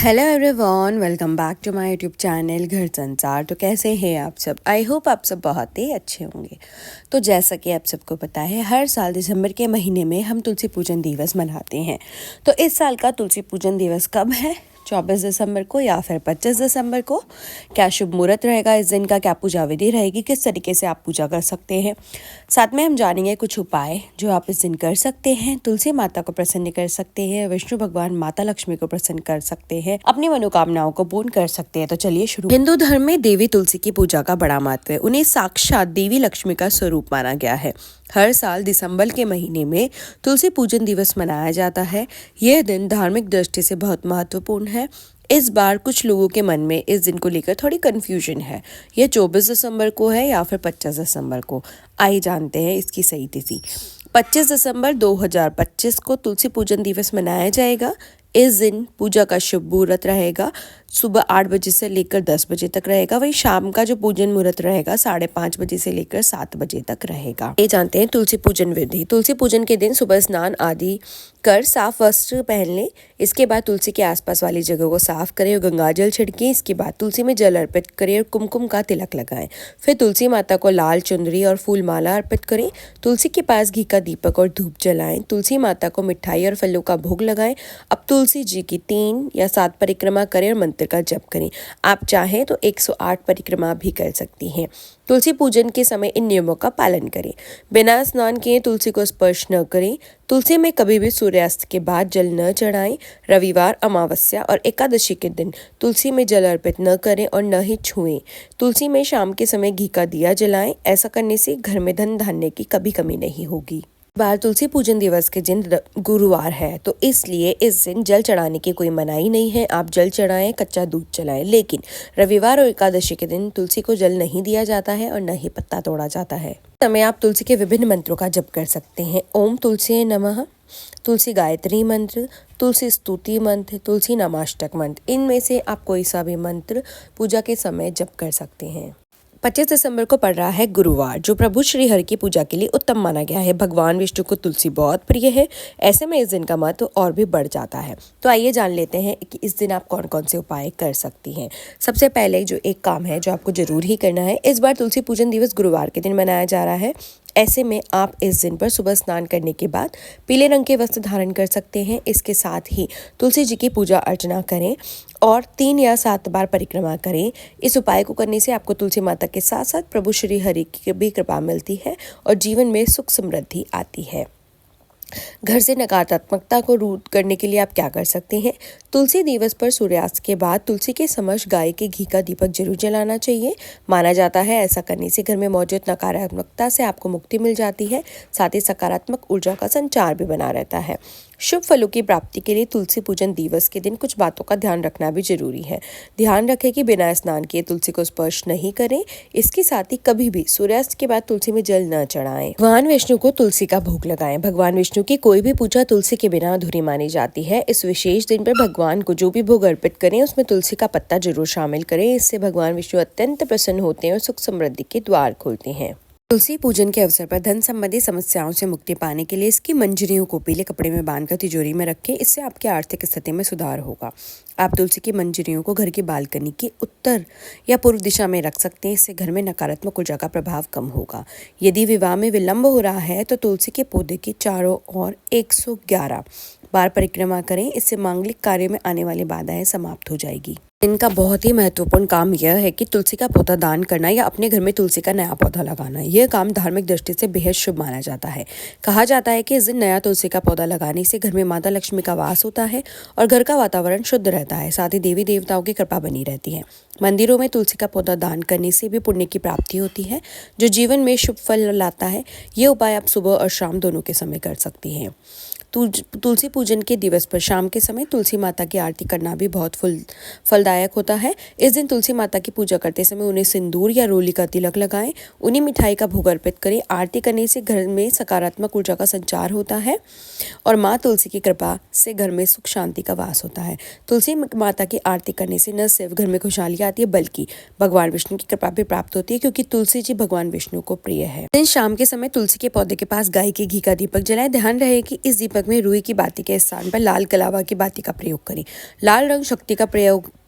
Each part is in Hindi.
Hello everyone, welcome back to my YouTube channel Ghar Sansar. तो कैसे हैं आप सब? आई होप आप सब बहुत ही अच्छे होंगे। तो जैसा कि आप सबको पता है, हर साल दिसंबर के महीने में हम तुलसी पूजन दिवस मनाते हैं। तो इस साल का तुलसी पूजन दिवस कब है? 24 दिसंबर को या फिर 25 दिसंबर को? क्या शुभ मुहूर्त रहेगा इस दिन का? क्या पूजा विधि रहेगी? किस तरीके से आप पूजा कर सकते हैं? साथ में हम जानेंगे कुछ उपाय जो आप इस दिन कर सकते हैं। तुलसी माता को प्रसन्न कर सकते हैं, विष्णु भगवान माता लक्ष्मी को प्रसन्न कर सकते हैं, अपनी मनोकामनाओं को पूर्ण कर सकते हैं। तो चलिए शुरू। हिंदू धर्म में देवी तुलसी की पूजा का बड़ा महत्व है। उन्हें साक्षात देवी लक्ष्मी का स्वरूप माना गया है। हर साल दिसंबर के महीने में तुलसी पूजन दिवस मनाया जाता है। यह दिन धार्मिक दृष्टि से बहुत महत्वपूर्ण है। इस बार कुछ लोगों के मन में इस दिन को लेकर थोड़ी कंफ्यूजन है। यह 24 दिसंबर को है या फिर 25 दिसंबर को? आइए जानते हैं इसकी सही तिथि। 25 दिसंबर 2025 को तुलसी पूजन दिवस मनाया जाएगा। इस दिन पूजा का शुभ मुहूर्त रहेगा सुबह 8 बजे से लेकर 10 बजे तक रहेगा। वही शाम का जो पूजन मुहूर्त रहेगा 5:30 बजे से लेकर 7 बजे तक रहेगा। ये जानते हैं तुलसी पूजन विधि। तुलसी पूजन के दिन सुबह स्नान आदि कर साफ वस्त्र पहन लें। इसके बाद तुलसी के आसपास वाली जगह को साफ करें और गंगा जल छिड़कें। इसके बाद तुलसी में जल अर्पित करें और कुमकुम का तिलक लगाएं। फिर तुलसी माता को लाल चुनरी और फूल माला अर्पित करें। तुलसी के पास घी का दीपक और धूप जलाएं। तुलसी माता को मिठाई और फलों का भोग लगाएं। अब तुलसी जी की 3 या 7 परिक्रमा करें और मंत्र का जप करें। आप चाहें तो 108 परिक्रमा भी कर सकती हैं। तुलसी पूजन के समय इन नियमों का पालन करें। बिना स्नान किए तुलसी को स्पर्श न करें। तुलसी में कभी भी सूर्यास्त के बाद जल न चढ़ाएं। रविवार, अमावस्या और एकादशी के दिन तुलसी में जल अर्पित न करें और न ही छुएं। तुलसी में शाम के समय घी का दिया जलाएं। ऐसा करने से घर में धन धान्य की कभी कमी नहीं होगी। बार तुलसी पूजन दिवस के दिन गुरुवार है, तो इसलिए इस दिन जल चढ़ाने की कोई मनाही नहीं है। आप जल चढ़ाएं, कच्चा दूध चलाएं। लेकिन रविवार और एकादशी के दिन तुलसी को जल नहीं दिया जाता है और न ही पत्ता तोड़ा जाता है। इस समय आप तुलसी के विभिन्न मंत्रों का जप कर सकते हैं। ओम तुलसी नमः, तुलसी गायत्री मंत्र, तुलसी स्तुति मंत्र, तुलसी नमाष्टक मंत्र। इनमें से आप कोई सा भी मंत्र पूजा के समय जप कर सकते हैं। 25 दिसंबर को पड़ रहा है गुरुवार, जो प्रभु श्री हरि की पूजा के लिए उत्तम माना गया है। भगवान विष्णु को तुलसी बहुत प्रिय है। ऐसे में इस दिन का महत्व और भी बढ़ जाता है। तो आइए जान लेते हैं कि इस दिन आप कौन कौन से उपाय कर सकती हैं। सबसे पहले जो एक काम है जो आपको जरूर ही करना है, इस बार तुलसी पूजन दिवस गुरुवार के दिन मनाया जा रहा है। ऐसे में आप इस दिन पर सुबह स्नान करने के बाद पीले रंग के वस्त्र धारण कर सकते हैं। इसके साथ ही तुलसी जी की पूजा अर्चना करें और 3 या 7 बार परिक्रमा करें। इस उपाय को करने से आपको तुलसी माता के साथ साथ प्रभु श्री हरि की भी कृपा मिलती है और जीवन में सुख समृद्धि आती है। घर से नकारात्मकता को दूर करने के लिए आप क्या कर सकते हैं? तुलसी दिवस पर सूर्यास्त के बाद तुलसी के समक्ष गाय के घी का दीपक जरूर जलाना चाहिए। माना जाता है ऐसा करने से घर में मौजूद नकारात्मकता से आपको मुक्ति मिल जाती है। साथ ही सकारात्मक ऊर्जा का संचार भी बना रहता है। शुभ फलों की प्राप्ति के लिए तुलसी पूजन दिवस के दिन कुछ बातों का ध्यान रखना भी जरूरी है। ध्यान रखें कि बिना स्नान किए तुलसी को स्पर्श नहीं करें। इसके साथ ही कभी भी सूर्यास्त के बाद तुलसी में जल न चढ़ाएं। भगवान विष्णु को तुलसी का भोग लगाएं। भगवान विष्णु की कोई भी पूजा तुलसी के बिना अधूरी मानी जाती है। इस विशेष दिन पर भगवान को जो भी भोग अर्पित करें उसमें तुलसी का पत्ता जरूर शामिल करें। इससे भगवान विष्णु अत्यंत प्रसन्न होते हैं और सुख समृद्धि के द्वार खोलते हैं। तुलसी पूजन के अवसर पर धन संबंधी समस्याओं से मुक्ति पाने के लिए इसकी मंजरियों को पीले कपड़े में बांधकर तिजोरी में रखें। इससे आपकी आर्थिक स्थिति में सुधार होगा। आप तुलसी की मंजरियों को घर की बालकनी की उत्तर या पूर्व दिशा में रख सकते हैं। इससे घर में नकारात्मक ऊर्जा का प्रभाव कम होगा। यदि विवाह में विलंब हो रहा है तो तुलसी के पौधे के चारों ओर 111 बार परिक्रमा करें। इससे मांगलिक कार्य में आने वाली बाधाएं समाप्त हो जाएगी। इनका बहुत ही महत्वपूर्ण काम यह है कि तुलसी का पौधा दान करना या अपने घर में तुलसी का नया पौधा लगाना। यह काम धार्मिक दृष्टि से बेहद शुभ माना जाता है। कहा जाता है कि इस दिन नया तुलसी का पौधा लगाने से घर में माता लक्ष्मी का वास होता है और घर का वातावरण शुद्ध रहता है। साथ ही देवी देवताओं की कृपा बनी रहती है। मंदिरों में तुलसी का पौधा दान करने से भी पुण्य की प्राप्ति होती है, जो जीवन में शुभ फल लाता है। ये उपाय आप सुबह और शाम दोनों के समय कर सकती हैं। तुलसी पूजन के दिवस पर शाम के समय तुलसी माता की आरती करना भी बहुत फलदायक होता है। इस दिन तुलसी माता की पूजा करते समय उन्हें सिंदूर या रोली का तिलक लगाएं। उन्हें मिठाई का भोग अर्पित करें। आरती करने से घर में सकारात्मक ऊर्जा का संचार होता है और माँ तुलसी की कृपा से घर में सुख शांति का वास होता है। तुलसी माता की आरती करने से न सिर्फ घर में खुशहाली आती है बल्कि भगवान विष्णु की कृपा भी प्राप्त होती है, क्योंकि तुलसी जी भगवान विष्णु को प्रिय है। दिन शाम के समय तुलसी के पौधे के पास गाय के घी का दीपक जलाएं। ध्यान रहे कि इस दीपक दिमाग में रुई की बाती के स्थान पर लाल कलावा की बाती का प्रयोग करें। लाल रंग शक्ति का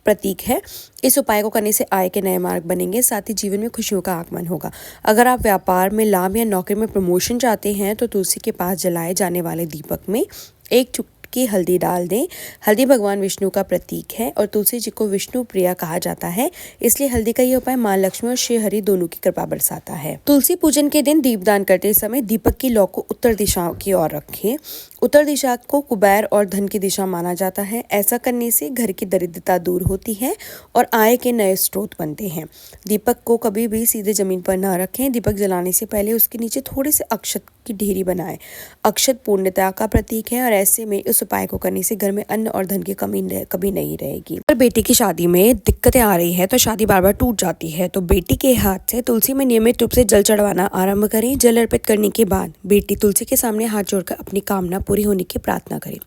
प्रतीक है। इस उपाय को करने से आय के नए मार्ग बनेंगे, साथ ही जीवन में खुशियों का आगमन होगा। अगर आप व्यापार में लाभ या नौकरी में प्रमोशन चाहते हैं तो तुलसी के पास जलाए जाने वाले दीपक में एक चुटकी हल्दी डाल दें। हल्दी भगवान विष्णु का प्रतीक है और तुलसी जी को विष्णु प्रिया कहा जाता है, इसलिए हल्दी का यह उपाय मां लक्ष्मी और श्री हरि दोनों की कृपा बरसाता है। तुलसी पूजन के दिन दीपदान करते समय दीपक की लौ को उत्तर दिशा की ओर रखें। उत्तर दिशा को कुबेर और धन की दिशा माना जाता है। ऐसा करने से घर की दरिद्रता दूर होती है और आय के नए स्रोत बनते हैं। दीपक को कभी भी सीधे जमीन पर न रखें। दीपक जलाने से पहले उसके नीचे थोड़े से अक्षत की ढेरी बनाएं। अक्षत पुण्यता का प्रतीक है और ऐसे में इस उपाय को करने से घर में अन्न और धन की कमी कभी नहीं रहेगी। अगर बेटी की शादी में दिक्कतें आ रही है तो शादी बार बार टूट जाती है, तो बेटी के हाथ से तुलसी में नियमित रूप से जल चढ़वाना आरंभ करें। जल अर्पित करने के बाद बेटी तुलसी के सामने हाथ जोड़कर अपनी कामना पूरी होने की प्रार्थना करें।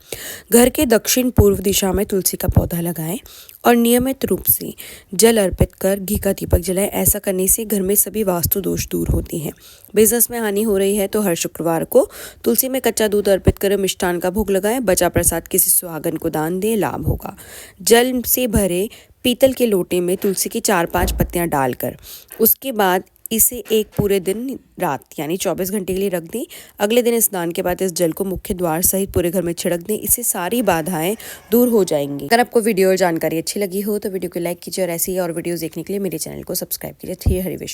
घर के दक्षिण पूर्व दिशा में तुलसी का पौधा लगाएं और नियमित रूप से जल अर्पित कर घी का दीपक जलाएं। ऐसा करने से घर में सभी वास्तु दोष दूर होते हैं। बिजनेस में हानि हो रही है तो हर शुक्रवार को तुलसी में कच्चा दूध अर्पित कर मिष्ठान का भोग लगाएं। बचा प्रसाद किसी सुहागन को दान दें, लाभ होगा। जल से भरे पीतल के लोटे में तुलसी की 4-5 पत्तियां डालकर उसके बाद इसे एक पूरे दिन रात यानी 24 घंटे के लिए रख दें। अगले दिन स्नान के बाद इस जल को मुख्य द्वार सहित पूरे घर में छिड़क दें। इससे सारी बाधाएं दूर हो जाएंगी। अगर आपको वीडियो और जानकारी अच्छी लगी हो तो वीडियो को लाइक कीजिए और ऐसी ही और वीडियोस देखने के लिए मेरे चैनल को सब्सक्राइब कीजिए। श्री हरि विष्णु।